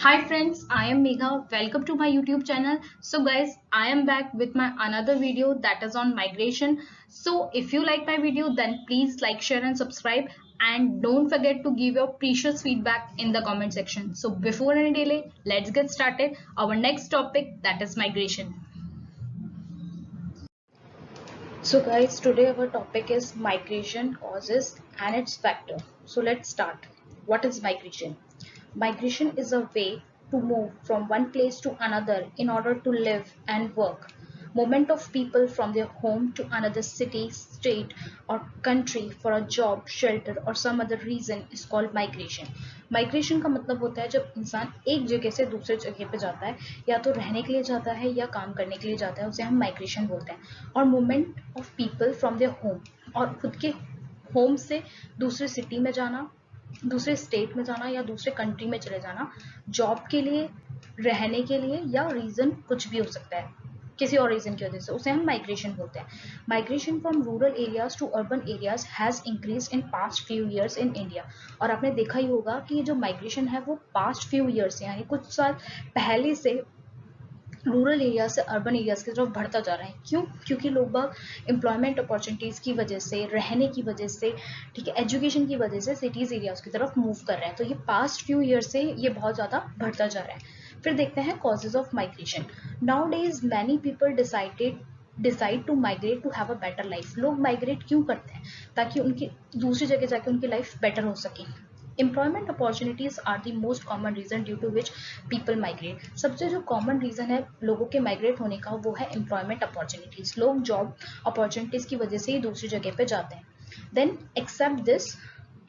Hi friends, I am Megha. Welcome to my YouTube channel. So guys, I am back with my another video that is on migration. So if you like my video, then please like, share and subscribe, and don't forget to give your precious feedback in the comment section. So before any delay, let's get started. Our next topic, that is migration. So guys, today our topic is migration causes and its factor. So let's start. What is migration? Migration is a way to move from one place to another in order to live and work. Movement of people from their home to another city, state or country for a job, shelter or some other reason is called migration. Migration का मतलब होता है जब इंसान एक जगह से दूसरे जगह पे जाता है, या तो रहने के लिए जाता है या काम करने के लिए जाता है, उसे हम माइग्रेशन बोलते हैं। और movement of people from their home, और खुद के होम से दूसरे सिटी में जाना, दूसरे स्टेट में जाना या दूसरे कंट्री में चले जाना, जॉब के लिए, रहने के लिए, या रीजन कुछ भी हो सकता है, किसी और रीजन की वजह से, उसे हम माइग्रेशन बोलते हैं। Migration from rural areas to urban areas has increase in past few years in India. और आपने देखा ही होगा कि ये जो माइग्रेशन है वो पास्ट फ्यू ईयर्स से, यानी कुछ साल पहले से रूरल एरिया से अर्बन एरियाज की तरफ बढ़ता जा रहा है। क्यों? क्योंकि लोग बाग एम्प्लॉयमेंट अपॉर्चुनिटीज़ की वजह से, रहने की वजह से, ठीक है, एजुकेशन की वजह से सिटीज़ एरियाज की तरफ मूव कर रहे हैं। तो ये पास्ट फ्यू ईयर से ये बहुत ज़्यादा बढ़ता जा रहा है। फिर देखते हैं causes of migration. Nowadays many people decide to migrate to have a better life. लोग माइग्रेट क्यों करते हैं? ताकि उनकी दूसरी जगह जाके उनकी लाइफ बेटर हो सके। Employment opportunities are the most common reason due to which people migrate. सबसे जो कॉमन रीजन है लोगों के माइग्रेट होने का वो है एम्प्लॉयमेंट अपॉर्चुनिटीज। लोग जॉब अपॉर्चुनिटीज की वजह से ही दूसरी जगह पे जाते हैं। Then except this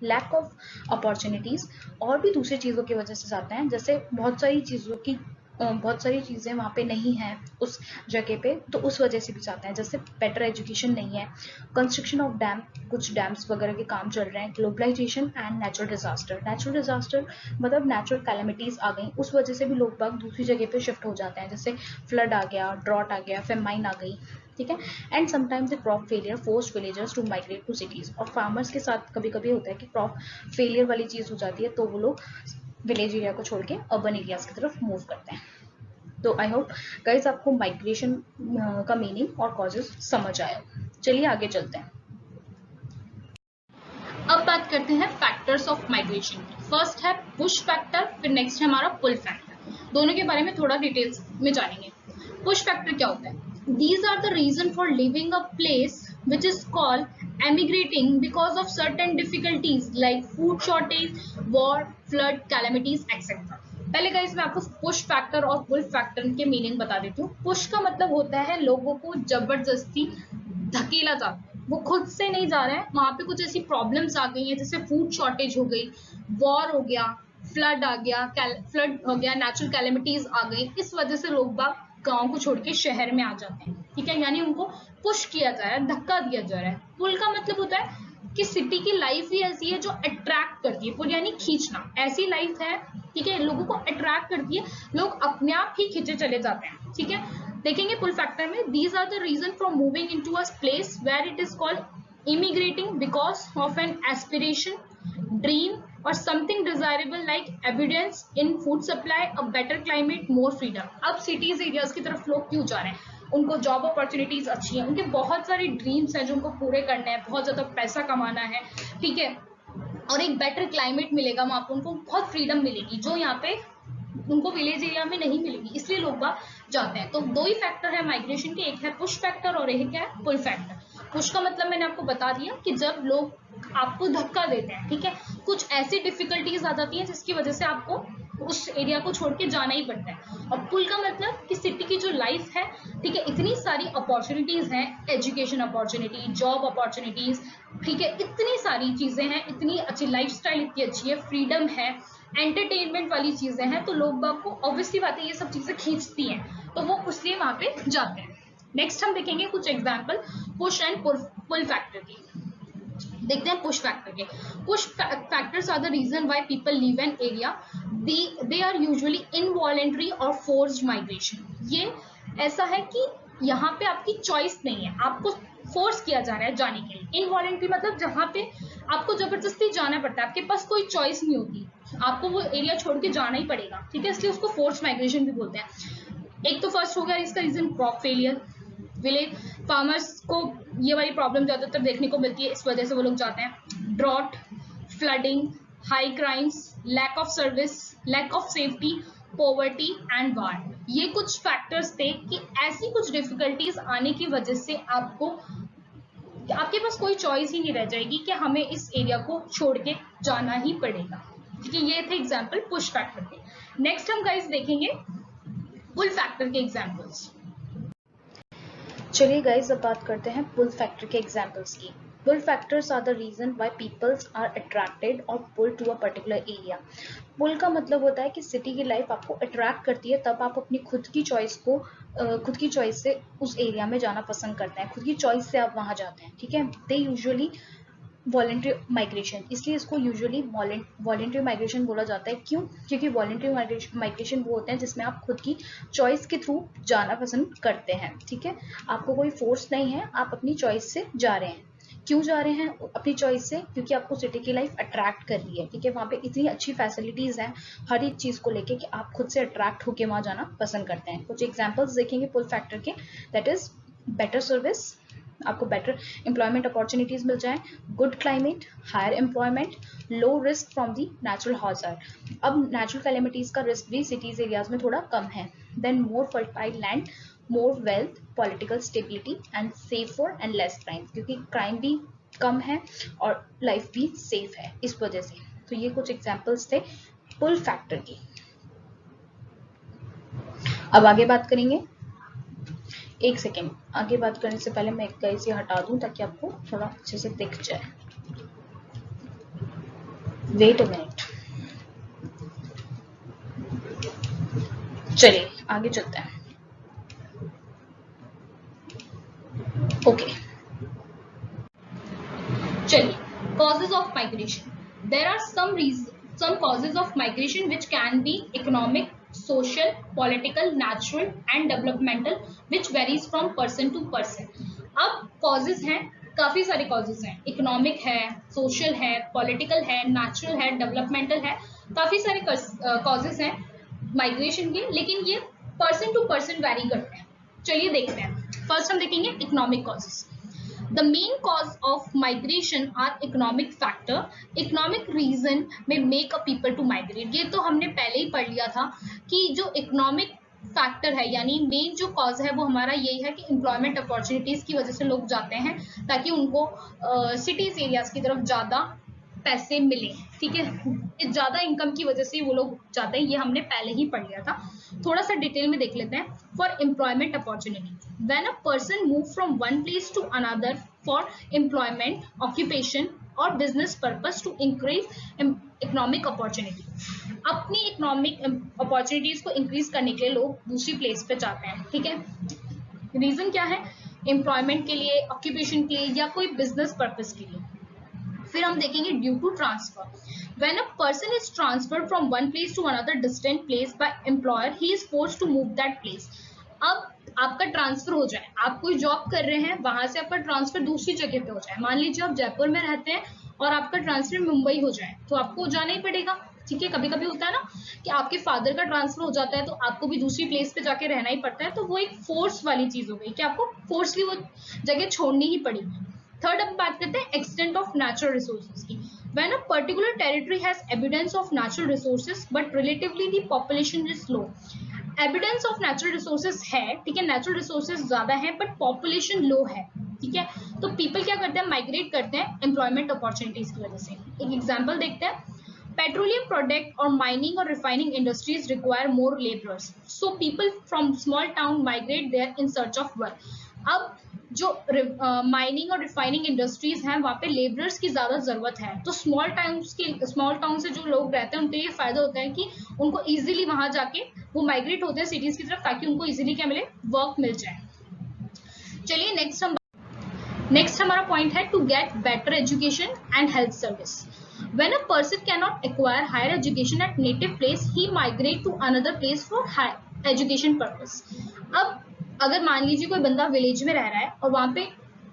lack of opportunities, और भी दूसरी चीज़ों की वजह से जाते हैं, जैसे बहुत सारी चीज़ें वहाँ पे नहीं हैं उस जगह पे, तो उस वजह से भी जाते हैं। जैसे बेटर एजुकेशन नहीं है, कंस्ट्रक्शन ऑफ डैम, कुछ डैम्स वगैरह के काम चल रहे हैं, ग्लोबलाइजेशन एंड नेचुरल डिजास्टर मतलब नेचुरल कैलेमिटीज़ आ गई, उस वजह से भी लोग बाग दूसरी जगह पे शिफ्ट हो जाते हैं। जैसे फ्लड आ गया, ड्रॉट आ गया, फेमाइन आ गई, ठीक है। And sometimes the crop failure force villagers to migrate to cities. और फार्मर्स के साथ कभी कभी होता है कि क्रॉप फेलियर वाली चीज़ हो जाती है, तो वो लोग विलेज एरिया को छोड़ के अर्बन एरियाज की तरफ मूव करते हैं। तो आई होप गाइस आपको माइग्रेशन का मीनिंग और कॉजेज समझ आया। चलिए आगे चलते हैं। अब बात करते हैं फैक्टर्स ऑफ माइग्रेशन। फर्स्ट है पुश फैक्टर, फिर नेक्स्ट है हमारा पुल फैक्टर। दोनों के बारे में थोड़ा डिटेल्स में जानेंगे। पुश फैक्टर क्या होता है? These are the reason for leaving a place which is called emigrating because of certain difficulties like food shortage, war, flood, calamities, etc. पहले गाइस मैं आपको पुश फैक्टर और पुल फैक्टर के मीनिंग बता देती हूँ। पुश का मतलब होता है लोगों को जबरदस्ती धकेला जाता है, वो खुद से नहीं जा रहे हैं, वहां पे कुछ ऐसी प्रॉब्लम्स आ गई हैं, जैसे फूड शॉर्टेज हो गई, वॉर हो गया, फ्लड हो गया, नेचुरल कैलेमिटीज आ गई, इस वजह से लोग बाग गांव को छोड़ के शहर में आ जाते हैं, ठीक है। यानी उनको पुश किया जा रहा है, धक्का दिया जा रहा है। पुल का मतलब होता है कि सिटी की लाइफ ही ऐसी है जो अट्रैक्ट करती है। पुल यानी खींचना, ऐसी लाइफ है, ठीक है, लोगों को अट्रैक्ट करती है, लोग अपने आप ही खींचे चले जाते हैं, ठीक है। देखेंगे पुल फैक्टर में, these are the reason for moving into a place where it is called immigrating because of an aspiration, dream or something desirable like evidence in food supply, a better climate, more freedom. अब cities areas की तरफ लोग क्यों जा रहे हैं? उनको job opportunities अच्छी हैं, उनके बहुत सारे ड्रीम्स हैं जो उनको पूरे करने हैं, बहुत ज्यादा पैसा कमाना है, ठीक है, और एक बेटर क्लाइमेट मिलेगा वहां पर, उनको बहुत फ्रीडम मिलेगी जो यहाँ पे उनको विलेज एरिया में नहीं मिलेगी, इसलिए लोग बाहर जाते हैं। तो दो ही फैक्टर है माइग्रेशन के, एक है पुश फैक्टर और एक है पुल फैक्टर। पुश का मतलब मैंने आपको बता दिया कि जब लोग आपको धक्का देते हैं, ठीक है, कुछ ऐसी डिफिकल्टीज आ जाती हैं जिसकी वजह से आपको उस एरिया को छोड़ के जाना ही पड़ता है। और पुल का मतलब कि सिटी की जो लाइफ है, ठीक है, इतनी सारी अपॉर्चुनिटीज हैं, एजुकेशन अपॉर्चुनिटी, जॉब अपॉर्चुनिटीज, ठीक है, इतनी सारी चीजें हैं, इतनी अच्छी लाइफस्टाइल, इतनी अच्छी है, फ्रीडम है, एंटरटेनमेंट वाली चीजें हैं, तो लोग बाग को ऑब्वियसली बात है ये सब चीजें खींचती हैं, तो वो उसलिए वहां पे जाते हैं। नेक्स्ट हम देखेंगे कुछ example push and pull factor की। देखते हैं पुश फैक्टर के। Push factors are the reason why people leave an area, they are usually involuntary और फोर्स्ड माइग्रेशन। ये ऐसा है कि यहाँ पे आपकी चॉइस नहीं है, आपको फोर्स किया जा रहा है जाने के लिए। इनवॉलेंटरी मतलब जहाँ पे आपको जबरदस्ती जाना पड़ता है, आपके पास कोई चॉइस नहीं होती, आपको वो एरिया छोड़ के जाना ही पड़ेगा, ठीक है, इसलिए उसको फोर्स माइग्रेशन भी बोलते हैं। एक तो फर्स्ट हो गया इसका reason crop failure, village farmers को ये वाली प्रॉब्लम ज्यादातर देखने को मिलती है, इस वजह से वो लोग जाते हैं। Drought, flooding, high crimes, lack of service, lack of safety, poverty and war, ये कुछ फैक्टर्स थे कि ऐसी कुछ डिफिकल्टीज आने की वजह से आपके पास कोई चॉइस ही नहीं रह जाएगी कि हमें इस एरिया को छोड़ के जाना ही पड़ेगा, ठीक है। ये थे एग्जाम्पल पुश फैक्टर के। नेक्स्ट हम गाइस देखेंगे पुल फैक्टर के एग्जाम्पल्स। चलिए गाइस अब बात करते हैं पुल फैक्टर के एग्जाम्पल्स की। Pull factors are the reason why peoples are attracted और pull to a particular area. Pull का मतलब होता है कि सिटी की लाइफ आपको अट्रैक्ट करती है, तब आप अपनी खुद की चॉइस से उस एरिया में जाना पसंद करते हैं, खुद की चॉइस से आप वहां जाते हैं, ठीक है। दे यूजुअली वॉलेंट्री माइग्रेशन, इसलिए इसको यूजुअली वॉलेंट्री माइग्रेशन बोला जाता है। क्यों? क्योंकि वॉलेंट्री माइग्रेशन वो होते हैं जिसमें आप खुद की चॉइस के थ्रू जाना पसंद करते हैं, ठीक है। आपको कोई फोर्स नहीं है, आप अपनी चॉइस से जा रहे हैं। क्यों जा रहे हैं अपनी चॉइस से? क्योंकि आपको सिटी की लाइफ अट्रैक्ट कर रही है, ठीक है। वहाँ पे इतनी अच्छी फैसिलिटीज हैं हर एक चीज को लेके कि आप खुद से अट्रैक्ट होके वहाँ जाना पसंद करते हैं। कुछ एग्जाम्पल्स देखेंगे पुल फैक्टर के, दैट इज बेटर सर्विस, आपको बेटर एम्प्लॉयमेंट अपॉर्चुनिटीज मिल जाए, good climate, higher employment, low risk from the natural hazard. अब नेचुरल कैलेमिटीज का रिस्क भी सिटीज एरियाज में थोड़ा कम है। Then more fertile land, more wealth, political stability and safer and less crime, क्योंकि क्राइम भी कम है और लाइफ भी सेफ है इस वजह से। तो ये कुछ एग्जाम्पल्स थे पुल फैक्टर की। अब आगे बात करेंगे। एक सेकेंड, आगे बात करने से पहले मैं एक गाइस ये हटा दूं ताकि आपको थोड़ा अच्छे से दिख जाए। Wait a minute. चलिए आगे चलते हैं। ओके, चलिए causes of migration. There are some causes of migration which can be economic, social, political, natural and developmental, which varies from person to person. अब causes हैं, काफी सारे causes हैं, इकोनॉमिक है, सोशल है, पॉलिटिकल है, नेचुरल है, डेवलपमेंटल है, काफी सारे causes हैं माइग्रेशन के, लेकिन ये पर्सन टू पर्सन वैरी करते हैं। चलिए देखते हैं। फर्स्ट हम देखेंगे economic causes. The main cause of migration are economic factor. Economic reason may make a people to migrate. ये तो हमने पहले ही पढ़ लिया था कि जो economic फैक्टर है यानी मेन जो कॉज है वो हमारा यही है कि एम्प्लॉयमेंट अपॉर्चुनिटीज की वजह से लोग जाते हैं ताकि उनको सिटीज एरियाज की तरफ ज्यादा पैसे मिले, ठीक है। ज्यादा इनकम की वजह से वो लोग जाते हैं, ये हमने पहले ही पढ़ लिया था। थोड़ा सा डिटेल में देख लेते हैं। For employment opportunity, when a person move from one place to another for employment, occupation और business purpose to increase economic opportunity, अपनी इकोनॉमिक अपॉर्चुनिटीज को इंक्रीज करने के लिए लोग दूसरी प्लेस पे जाते हैं, ठीक है। रीजन क्या है? एम्प्लॉयमेंट के लिए, ऑक्यूपेशन के लिए या कोई बिजनेस पर्पस के लिए। फिर हम देखेंगे due to transfer, when a person is transferred from one place to another distant place by employer, he is forced to move that place. अब आपका ट्रांसफर हो जाए, आप कोई जॉब कर रहे हैं, वहां से आपका ट्रांसफर दूसरी जगह पे हो जाए, मान लीजिए आप जयपुर में रहते हैं और आपका ट्रांसफर मुंबई हो जाए, तो आपको जाना ही पड़ेगा, ठीक है। कभी कभी होता है ना कि आपके फादर का ट्रांसफर हो जाता है तो आपको भी दूसरी प्लेस पे जाके रहना ही पड़ता है, तो वो एक फोर्स वाली चीज हो गई कि आपको फोर्सली वो जगह छोड़नी ही पड़ेगी। थर्ड अब बात करते हैं एक्सटेंट ऑफ नेचुरल रिसोर्सेज की। When a particular territory has abundance of natural resources but relatively the population is low, evidence of natural resources है, ठीक है, नेचुरल रिसोर्सेज ज्यादा है बट पॉपुलेशन लो है, ठीक है, तो पीपल क्या करते हैं? माइग्रेट करते हैं एम्प्लॉयमेंट अपॉर्चुनिटीज की वजह से। एक एग्जांपल देखते हैं। पेट्रोलियम प्रोडक्ट और माइनिंग और refining industries require more labourers, so people from small town migrate there in search of work. अब जो माइनिंग और रिफाइनिंग इंडस्ट्रीज हैं वहाँ पे लेबरर्स की ज्यादा जरूरत है, तो स्मॉल टाउन से जो लोग रहते हैं उनके ये फायदा होता है कि उनको इजीली वहां जाके वो माइग्रेट होते हैं सिटीज की तरफ ताकि उनको इजीली क्या मिले? वर्क मिल जाए। चलिए नेक्स्ट हमारा पॉइंट है to get better education and health service. When a person cannot acquire higher education at native place, he migrate to another place for higher education purpose. अब अगर मान लीजिए कोई बंदा विलेज में रह रहा है और वहाँ पे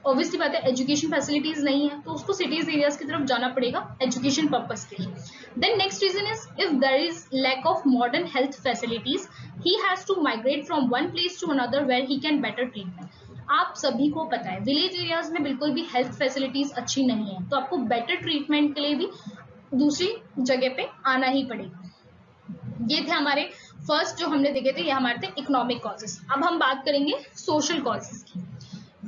ऑब्वियसली बात है एजुकेशन फैसिलिटीज नहीं है तो उसको सिटीज एरियाज की तरफ जाना पड़ेगा एजुकेशन पर्पस के लिए. Then next reason is if there is lack of modern health facilities he has to migrate from one place to another where he can better treatment. आप सभी को पता है विलेज एरियाज में बिल्कुल भी हेल्थ फैसिलिटीज अच्छी नहीं है तो आपको बेटर ट्रीटमेंट के लिए भी दूसरी जगह पे आना ही पड़ेगा. ये थे हमारे फर्स्ट जो हमने देखे थे, ये हमारे थे इकोनॉमिक कॉजेस. अब हम बात करेंगे सोशल कॉजेस की.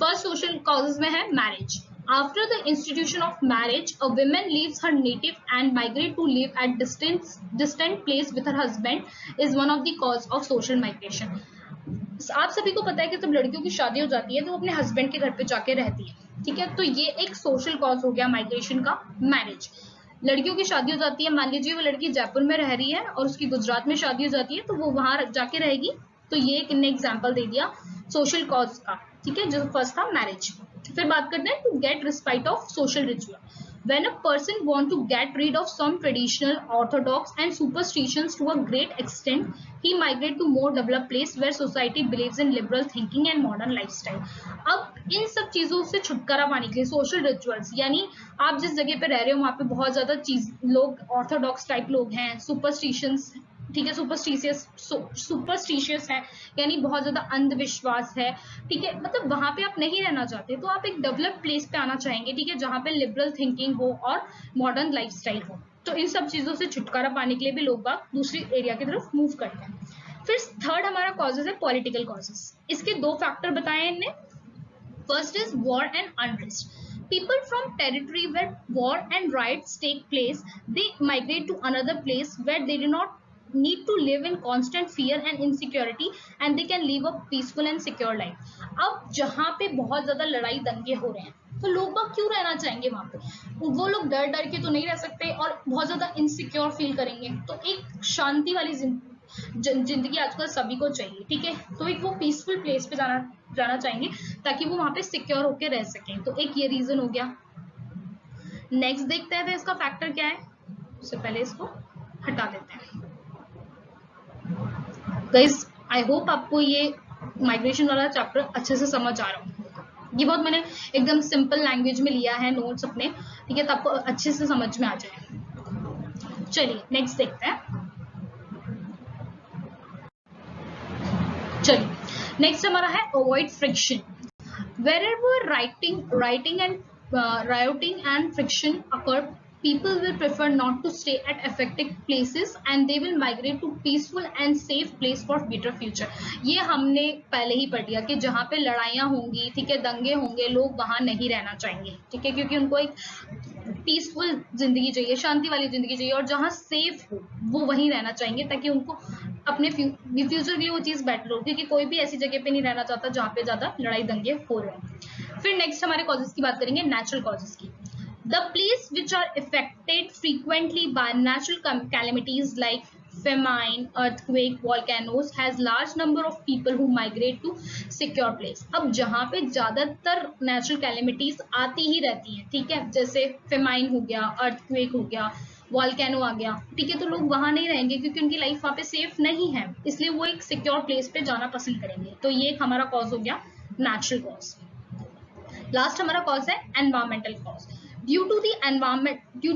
फर्स्ट सोशल कॉजेस में है marriage. After the institution of marriage a woman leaves her native and migrate to live at distant place with her husband is one of the cause of social migration. आप सभी को पता है कि जब लड़कियों की शादी हो जाती है तो वो अपने हस्बैंड के घर पे जाके रहती है. ठीक है, तो ये एक सोशल कॉज हो गया माइग्रेशन का, मैरिज. लड़कियों की शादी हो जाती है, मान लीजिए वो लड़की जयपुर में रह रही है और उसकी गुजरात में शादी हो जाती है तो वो वहां जाके रहेगी. तो ये एक एग्जाम्पल दे दिया सोशल कॉज का. ठीक है, जो फर्स्ट था मैरिज. फिर बात करते हैं to get respect of social ritual. When a person want to get rid of some traditional, orthodox and superstitions to a great extent, he migrate to more developed place where society believes in liberal thinking and modern lifestyle. अब इन सब चीजों से छुटकारा पाने के लिए social rituals, यानी आप जिस जगह पे रह रहे हो वहाँ पे बहुत ज्यादा चीज लोग ऑर्थोडॉक्स टाइप लोग हैं, सुपरस्टिशंस, ठीक है, सुपरस्टिशियस है, यानी बहुत ज्यादा अंधविश्वास है. ठीक है, मतलब वहां पे आप नहीं रहना चाहते तो आप एक डेवलप्ड प्लेस पे आना चाहेंगे. ठीक है, जहाँ पे लिबरल थिंकिंग हो और मॉडर्न लाइफस्टाइल हो. तो इन सब चीजों से छुटकारा पाने के लिए भी लोग बाग दूसरी एरिया की तरफ मूव करते हैं. फिर थर्ड हमारा कॉजेज है पॉलिटिकल कॉजेज. इसके दो फैक्टर बताए इनने. First is war and unrest. People from territory where war and riots take place, they migrate to another place where they do not need to live in constant fear and insecurity and they can live a peaceful and secure life. अब जहाँ पे बहुत ज्यादा लड़ाई दंगे हो रहे हैं तो लोग बाग क्यों रहना चाहेंगे वहां पे? वो लोग डर डर के तो नहीं रह सकते और बहुत ज्यादा इनसिक्योर फील करेंगे. तो एक शांति वाली जिंदगी आजकल सभी को चाहिए. ठीक है, तो एक वो पीसफुल प्लेस पे जाना चाहेंगे ताकि वो वहां पे सिक्योर होकर रह सकें. तो एक ये रीजन हो गया. नेक्स्ट देखते हैं इसका फैक्टर क्या है. उससे पहले इसको हटा देते हैं. गाइस, आई होप आपको ये माइग्रेशन वाला चैप्टर अच्छे से समझ आ रहा हो. ये बहुत मैंने एकदम सिंपल लैंग्वेज में लिया है नोट्स अपने. ठीक है, तो आपको अच्छे से समझ में आ जाए. चलिए नेक्स्ट देखते हैं. चलिए नेक्स्ट हमारा है avoid friction. Wherever writing and rioting and friction occur, people will prefer not to stay at affected places and they will migrate to peaceful and safe place for better future. ये हमने पहले ही पढ़ लिया कि जहाँ पे लड़ाइयाँ होंगी, ठीक है, दंगे होंगे, लोग वहाँ नहीं रहना चाहेंगे. ठीक है, क्योंकि उनको एक पीसफुल जिंदगी चाहिए, शांति वाली जिंदगी चाहिए और जहाँ सेफ हो वो वहीं रहना चाहेंगे ताकि उनको अपने फ्यूचर के लिए वो चीज बेटर हो. क्योंकि कोई भी ऐसी जगह पे नहीं रहना चाहता जहाँ पे ज्यादा लड़ाई दंगे हो रहे हैं. फिर नेक्स्ट हमारे कॉजेस की बात करेंगे, नेचुरल कॉजेस की. The place which are affected frequently by natural calamities like famine, earthquake, volcanoes has large number of people who migrate to secure place. अब जहाँ पे ज्यादातर नेचुरल कैलेमिटीज आती ही रहती हैं, ठीक है, जैसे फेमाइन हो गया, अर्थक्वेक हो गया, वॉल्केनो आ गया. ठीक है, तो लोग वहां नहीं रहेंगे क्योंकि उनकी लाइफ वहां पे सेफ नहीं है, इसलिए वो एक सिक्योर प्लेस पे जाना पसंद करेंगे. तो ये एक हमारा कॉज हो गया नेचुरल कॉज. लास्ट हमारा कॉज है environmental cause. Due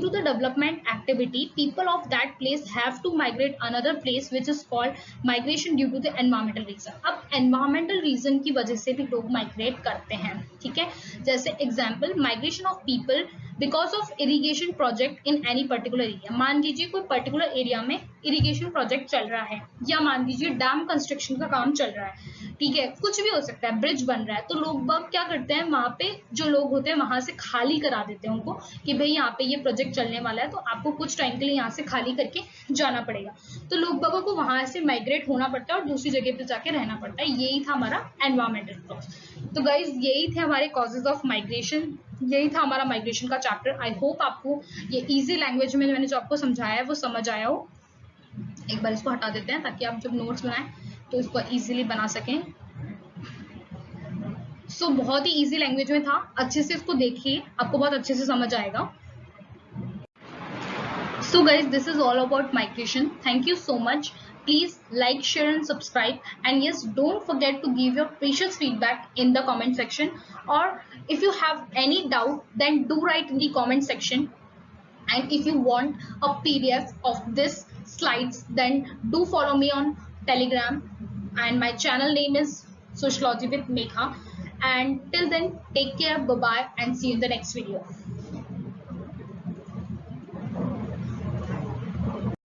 to the development activity, people of that place have to migrate another place, which is called migration due to the environmental reason. अब environmental reason की वजह से भी लोग migrate करते हैं. ठीक है, जैसे example migration of people because of irrigation project in any particular area. मान लीजिए कोई particular area में irrigation project चल रहा है, या मान लीजिए डैम कंस्ट्रक्शन का काम चल रहा है. ठीक है, कुछ भी हो सकता है, ब्रिज बन रहा है, तो लोग बाग क्या करते हैं, वहां पे जो लोग होते हैं वहां से खाली करा देते हैं उनको कि भाई यहाँ पे ये प्रोजेक्ट चलने वाला है तो आपको कुछ टाइम के लिए यहाँ से खाली करके जाना पड़ेगा. तो लोग बागों को वहां से माइग्रेट होना पड़ता है और दूसरी जगह पे जाके रहना पड़ता है. यही था हमारा एनवायरमेंटल कॉज. तो गाइज यही थे हमारे कॉजेज ऑफ माइग्रेशन, यही था हमारा माइग्रेशन का चैप्टर. आई होप आपको ये इजी लैंग्वेज में मैंने जो आपको समझाया है वो समझ आया हो. एक बार इसको हटा देते हैं ताकि आप जब नोट्स बनाएं तो इसको इजीली बना सकें. सो बहुत ही इजी लैंग्वेज में था, अच्छे से इसको देखिए, आपको बहुत अच्छे से समझ आएगा. So guys, this is all about migration. Thank you so much. Please like, share and subscribe, and yes, don't forget to give your precious feedback in the comment section, or if you have any doubt then do write in the comment section. And if you want a PDF of this slides, then do follow me on Telegram, and my channel name is Sociology with Megha. And till then, take care, bye bye, and see you in the next video.